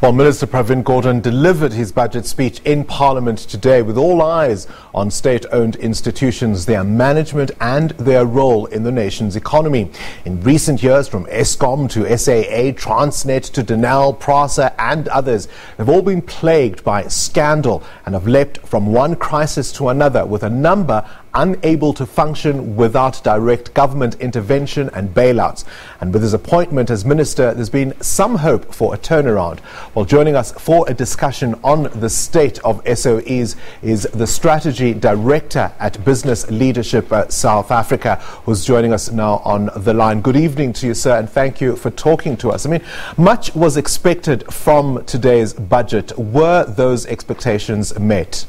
Well, Minister Pravin Gordhan delivered his budget speech in Parliament today with all eyes on state-owned institutions, their management and their role in the nation's economy. In recent years, from Eskom to SAA, TRANSET to Denel, PRASA and others, they've all been plagued by scandal and have leapt from one crisis to another, with a number unable to function without direct government intervention and bailouts. And with his appointment as minister, there's been some hope for a turnaround. Well, joining us for a discussion on the state of SOE'S is the strategy director at Business Leadership South Africa, who's joining us now on the line. Good evening to you, sir, and thank you for talking to us. I mean, much was expected from today's budget. Were those expectations met?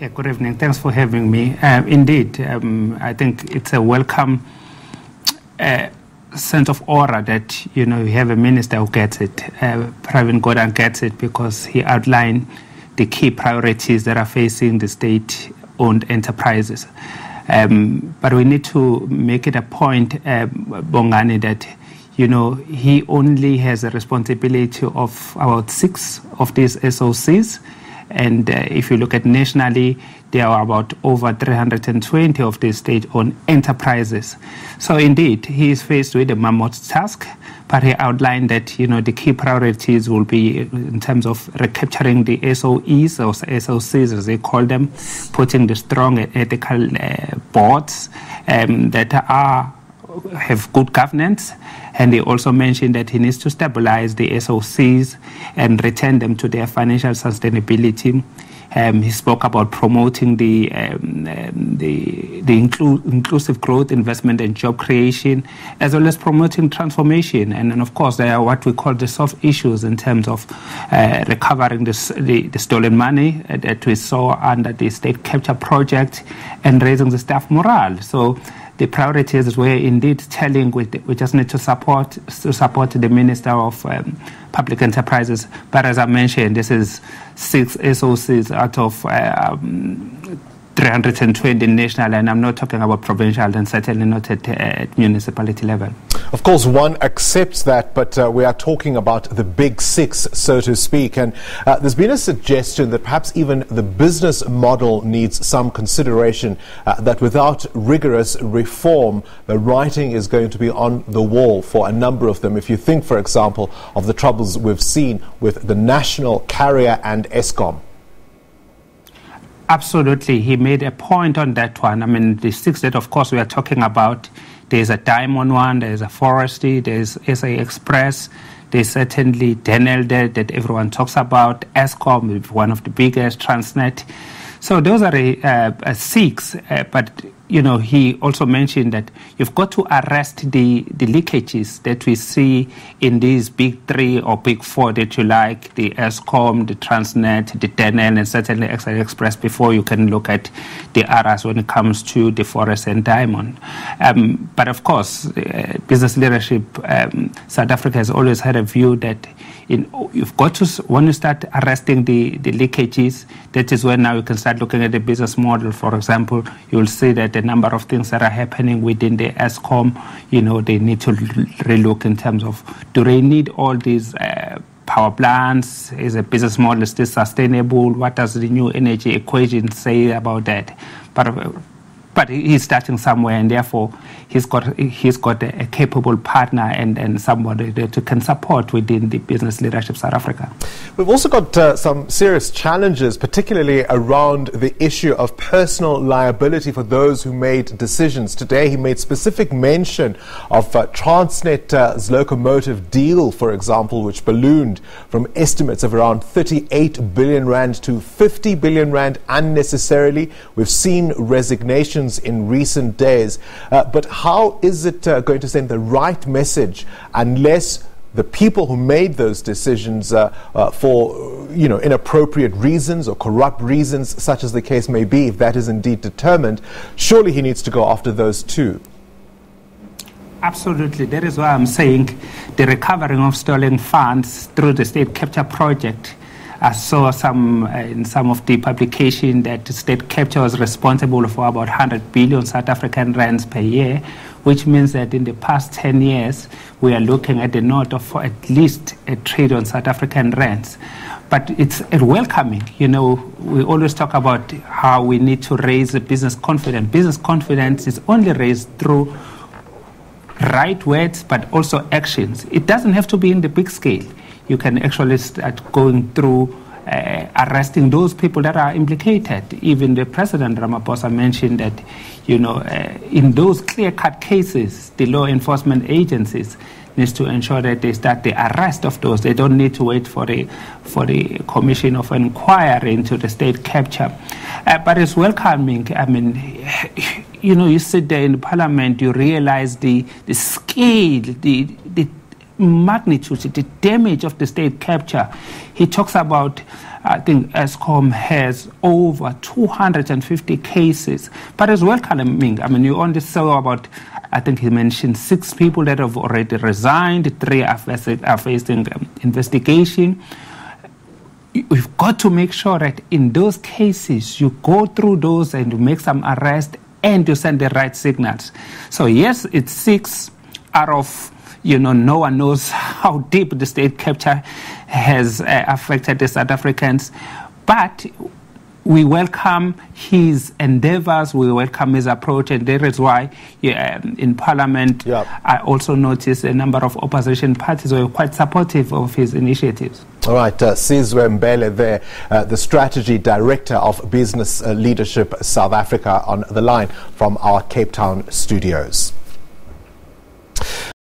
Yeah, good evening. Thanks for having me. Indeed, I think it's a welcome sense of aura that, you have a minister who gets it. Pravin Gordhan gets it because he outlined the key priorities that are facing the state-owned enterprises. But we need to make it a point, Bongani, that, he only has a responsibility of about 6 of these SOCs. And if you look at nationally, there are about over 320 of these state-owned enterprises. So indeed, he is faced with a mammoth task, but he outlined that, the key priorities will be in terms of recapturing the SOE'S, or SOCs as they call them, putting the strong ethical boards that have good governance. And he also mentioned that he needs to stabilize the SOCs and return them to their financial sustainability. He spoke about promoting the inclusive growth, investment and job creation, as well as promoting transformation. And then, of course, there are what we call the soft issues in terms of recovering the stolen money that we saw under the state capture project and raising the staff morale. So the priorities were indeed telling. We just need to support the Minister of Public Enterprises. But as I mentioned, this is 6 SOCs out of 320 national, and I'm not talking about provincial, and certainly not at municipality level. Of course, one accepts that, but we are talking about the big 6, so to speak. And there's been a suggestion that perhaps even the business model needs some consideration, that without rigorous reform, the writing is going to be on the wall for a number of them. If you think, for example, of the troubles we've seen with the national carrier and Eskom. Absolutely. He made a point on that one. I mean, the 6 that, of course, we are talking about, there's a diamond one, there's a forestry, there's SA Express, there's certainly Denel there that everyone talks about, Eskom, one of the biggest, TRANSET. So those are 6, but, he also mentioned that you've got to arrest the leakages that we see in these big 3 or big 4 that you like, the Eskom, the TRANSET, the Denel, and certainly SA Express, before you can look at the others when it comes to the forest and diamond. But of course, business leadership, South Africa has always had a view that you've got to, when you start arresting the leakages, that is when now you can start looking at the business model. For example, you'll see that a number of things that are happening within the Eskom, they need to relook in terms of, do they need all these power plants? Is a business model still sustainable? What does the new energy equation say about that? But he's starting somewhere, and therefore he's got a capable partner and somebody that can support within the business leadership South Africa. We've also got some serious challenges, particularly around the issue of personal liability for those who made decisions. Today he made specific mention of TRANSET's locomotive deal, for example, which ballooned from estimates of around 38 billion rand to 50 billion rand unnecessarily. We've seen resignations in recent days, but how is it going to send the right message unless the people who made those decisions for inappropriate reasons or corrupt reasons, such as the case may be, if that is indeed determined? Surely he needs to go after those too. Absolutely. That is why I'm saying the recovering of stolen funds through the state capture project. I saw in some of the publication that state capture was responsible for about 100 billion South African rands per year, which means that in the past 10 years, we are looking at the north of at least $1 trillion South African rands. But it's welcoming. You know, we always talk about how we need to raise the business confidence. Business confidence is only raised through right words, but also actions. It doesn't have to be in the big scale. You can actually start going through arresting those people that are implicated. Even the President Ramaphosa mentioned that, you know, in those clear-cut cases, the law enforcement agencies needs to ensure that they start the arrest of those. They don't need to wait for the commission of inquiry into the state capture. But it's welcoming. I mean, you know, you sit there in the parliament, you realize the scale, the magnitude, the damage of the state capture. He talks about, I think Eskom has over 250 cases, but it's welcoming. I mean, you only saw about, I think he mentioned 6 people that have already resigned, 3 are facing investigation. We've got to make sure that in those cases, you go through those and you make some arrest and you send the right signals. So yes, it's 6 out of, you know, no one knows how deep the state capture has affected the South Africans. But we welcome his endeavors, we welcome his approach, and that is why in Parliament, I also noticed a number of opposition parties were quite supportive of his initiatives. All right, Sizwe Mbele there, the Strategy Director of Business Leadership South Africa, on the line from our Cape Town studios.